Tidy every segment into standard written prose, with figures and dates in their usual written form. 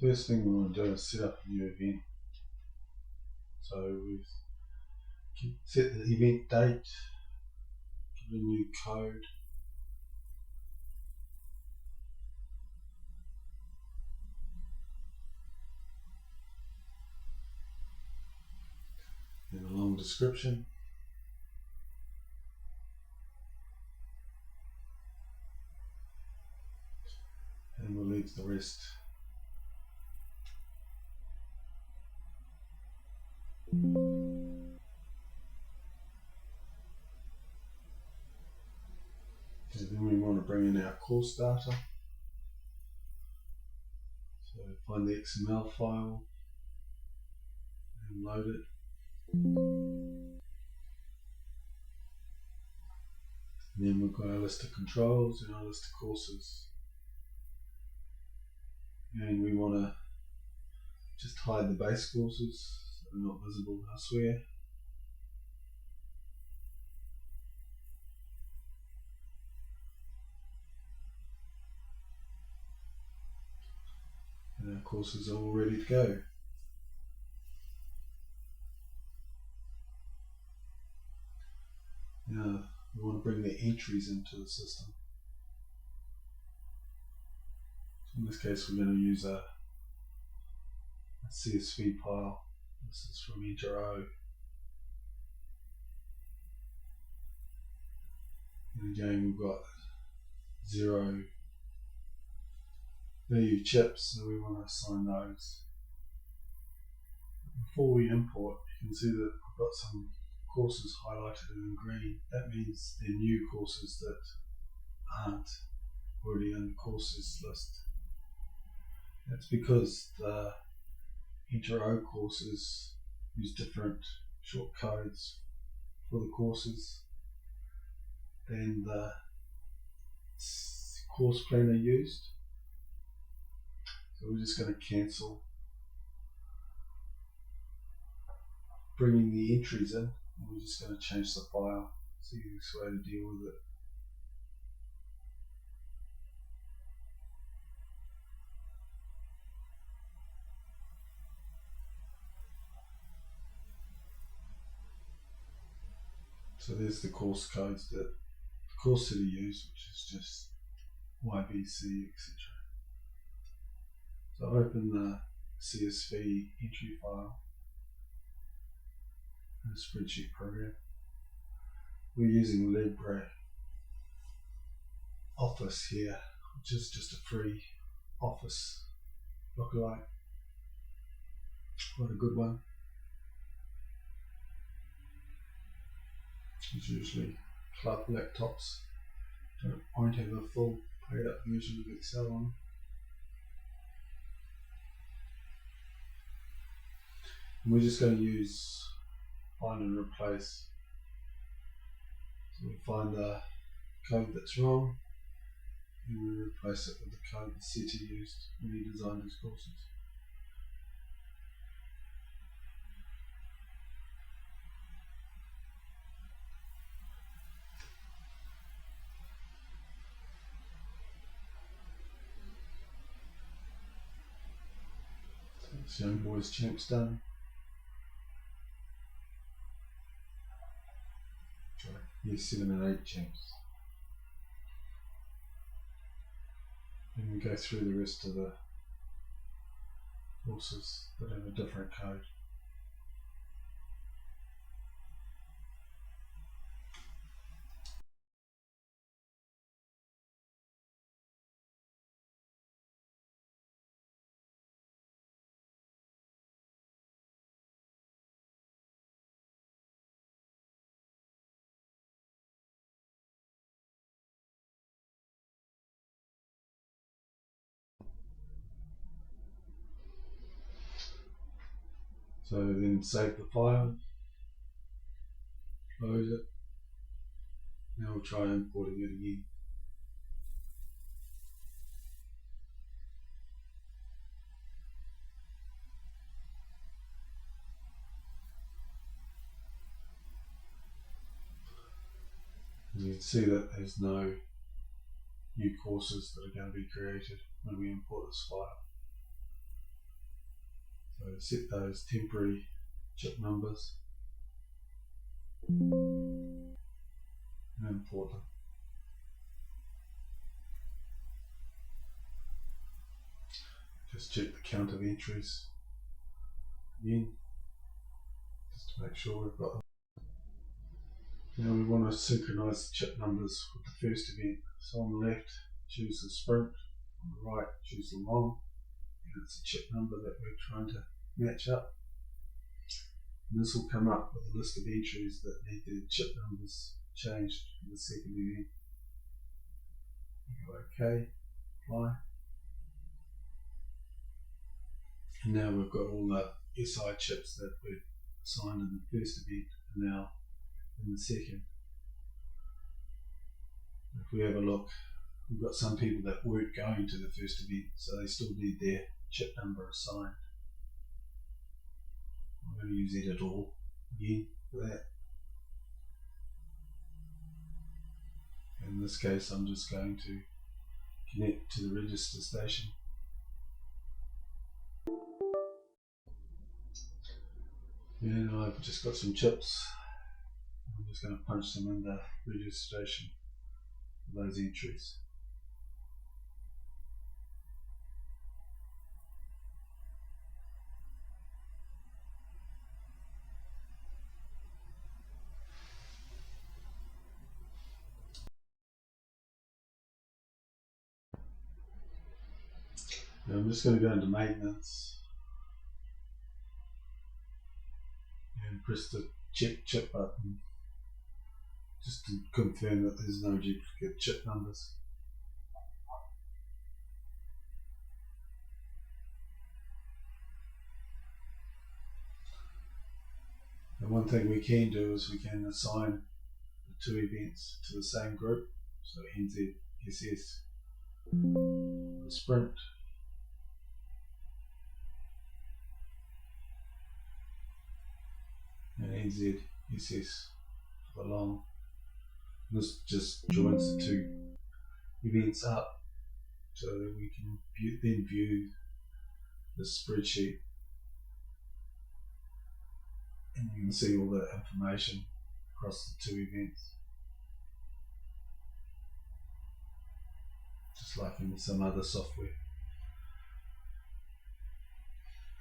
The first thing we want to do is set up a new event. So we've set the event date, give a new code, and a long description. And we'll leave the rest. Okay, then we want to bring in our course data. So find the XML file and load it. And then we've got our list of controls and our list of courses. And we want to just hide the base courses so they're not visible elsewhere. And our courses are all ready to go. Now we want to bring the entries into the system. So in this case we're going to use a CSV file. This is from Enter O. And again we've got 0 value chips, so we want to assign those. Before we import, you can see that I've got some courses highlighted in green. That means they're new courses that aren't already in the courses list. That's because the Enter O courses use different short codes for the courses than the course planner used. So we're just going to cancel bringing the entries in, and we're just going to change the file. It's the easiest way to deal with it. So there's the course codes that the course city used, which is just YBC, etc. So open the CSV entry file in a spreadsheet program. We're using LibreOffice here, which is just a free Office lookalike. Quite a good one. It's usually club laptops won't have a full paid up version of Excel on. And we're just going to use find and replace. So we find the code that's wrong and we replace it with the code that SETI used when he designed his courses. So this young boy's champ's done. Year 7 and 8 champs. And we go through the rest of the courses that have a different code. So then save the file, close it. Now we'll try importing it again. And you can see that there's no new courses that are going to be created when we import this file. So set those temporary chip numbers and import them. Just check the count of entries again, just to make sure we've got them. Now we want to synchronize the chip numbers with the first event. So on the left, choose the sprint, on the right, choose the long, and it's a chip number that we're trying to match up. And this will come up with a list of entries that need their chip numbers changed for the second event. We go OK, apply. And now we've got all the SI chips that were assigned in the first event and now in the second. If we have a look, we've got some people that weren't going to the first event, so they still need their chip number assigned. I'm going to use edit all again for that. In this case, I'm just going to connect to the register station. And I've just got some chips. I'm just going to punch them in the register station for those entries. Now I'm just going to go into maintenance and press the check chip button just to confirm that there's no duplicate chip numbers. And one thing we can do is we can assign the two events to the same group. So NZSS, the sprint, and NZSS for the long. This just joins the two events up so that we can then view the spreadsheet and you can see all the information across the two events, just like in some other software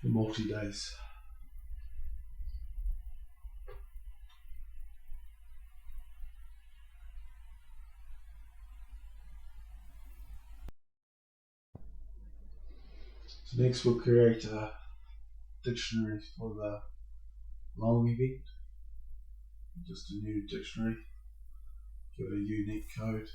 for multi-days. So next we'll create a dictionary for the long event, just a new dictionary, give it a unique code.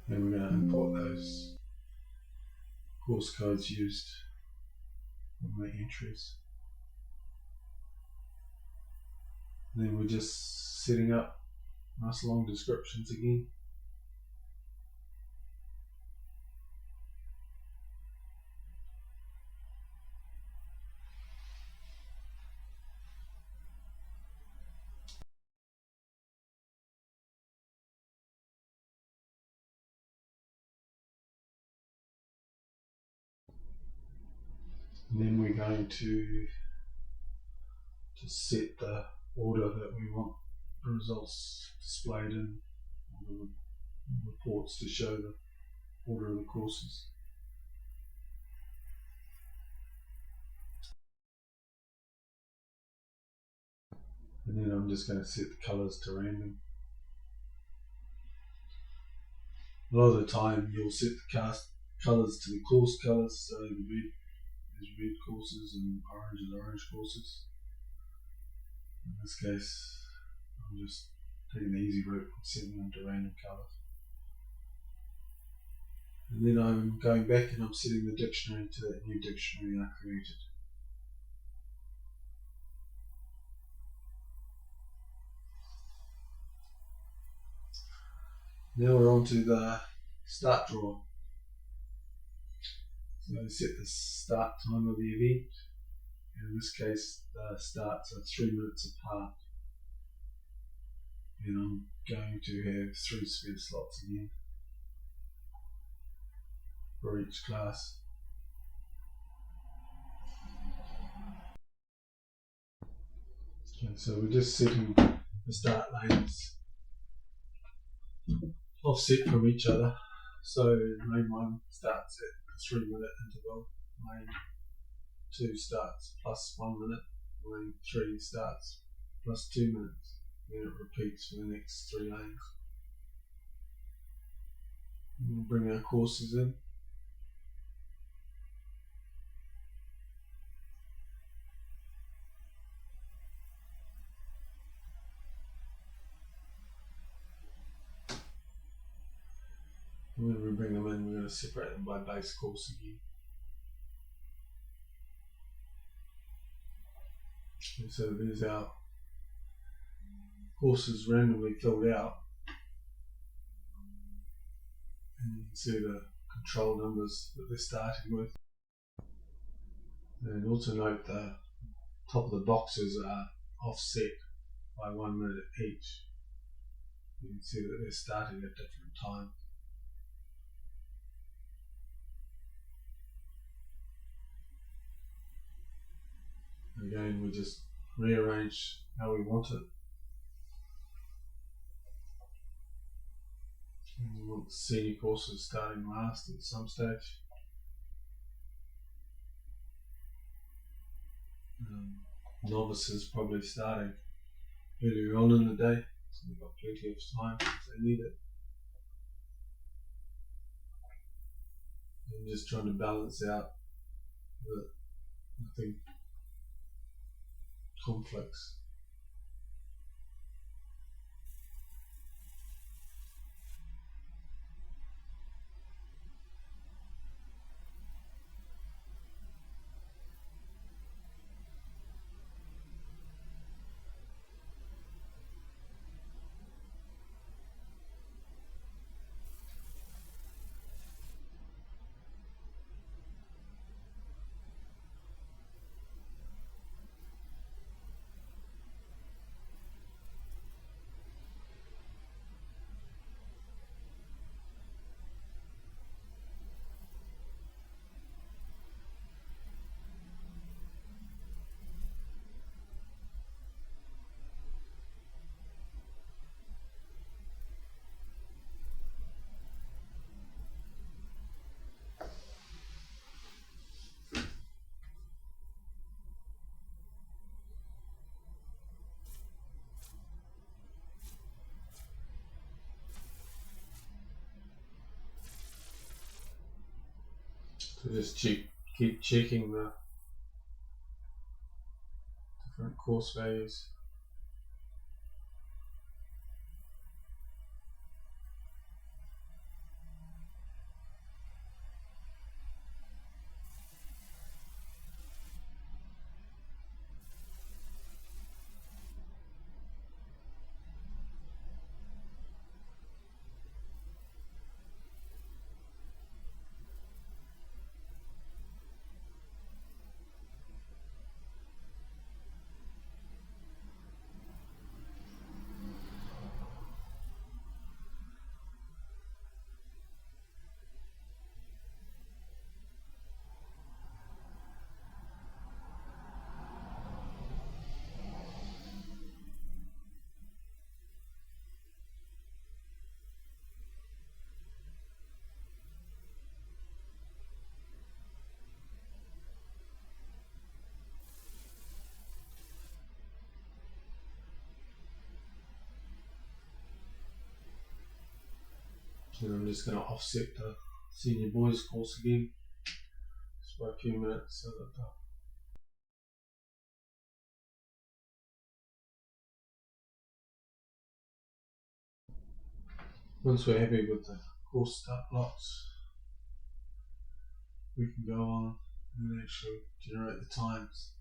Then we're going to import those course codes used in my entries. And then we're just setting up nice long descriptions again. And then we're going to set the order that we want the results displayed in, or the reports to show the order of the courses. And then I'm just going to set the colours to random. A lot of the time you'll set the colours to the course colours, so the red is red courses and orange is orange courses. In this case, I'm just taking the easy route and setting them to random colours. And then I'm going back and I'm setting the dictionary to that new dictionary I created. Now we're on to the start drawer. So I set the start time of the event In this case, the starts are 3 minutes apart, and I'm going to have 3 spare slots again for each class. Okay, so we're just setting the start lanes offset from each other. So lane 1 starts at a 3 minute interval, lane 2 starts plus 1 minute, lane 3 starts plus 2 minutes, and it repeats for the next 3 lanes. We'll bring our courses in. When we bring them in, we're going to separate them by base course again. And so there's our courses randomly filled out, and you can see the control numbers that they're starting with. And also note the top of the boxes are offset by 1 minute each. You can see that they're starting at different times. Again, we just rearrange how we want it. And we want the senior courses starting last at some stage. Novices probably starting earlier on in the day, so they've got plenty of time if they need it. I'm just trying to balance out that nothing conflicts. So just keep checking the different course values. And I'm just going to offset the senior boys course again, just by a few minutes, so that once we're happy with the course start blocks, we can go on and actually generate the times.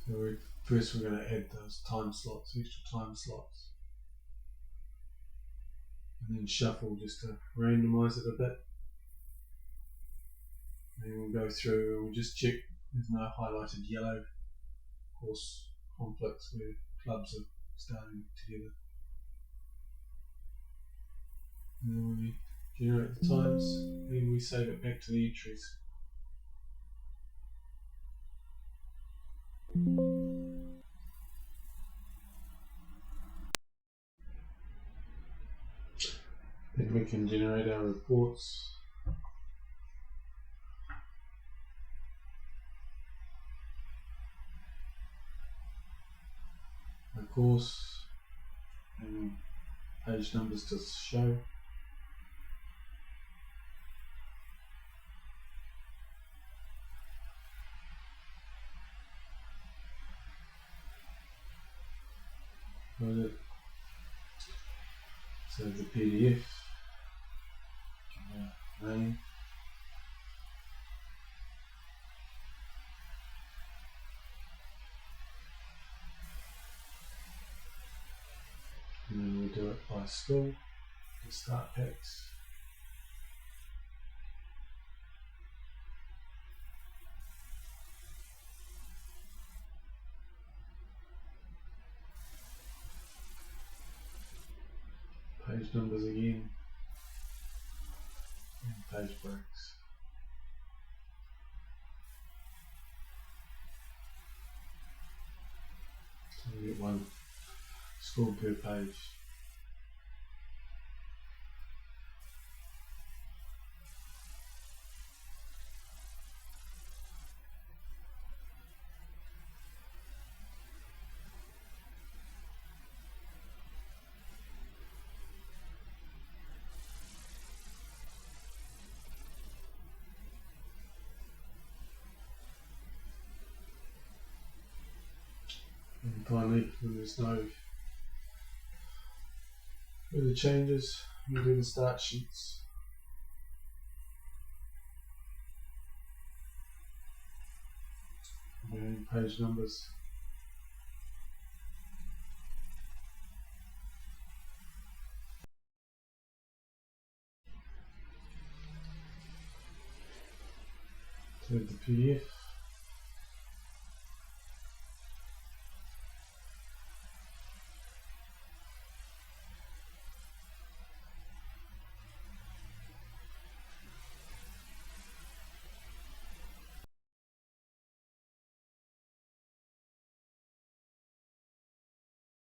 So we First we're going to add those time slots, extra time slots, and then shuffle just to randomise it a bit. Then we'll go through and we'll just check there's no highlighted yellow horse conflicts where clubs are starting together. And then when we generate the times, then we save it back to the entries. Then we can generate our reports. Our course and page numbers to show. Load it. Save the PDF. Name. And then we do it by school, the start packs. Page numbers again, and page breaks. So we get one score per page. And finally, when there's no further changes, we'll do the start sheets. And page numbers. Save the PDF.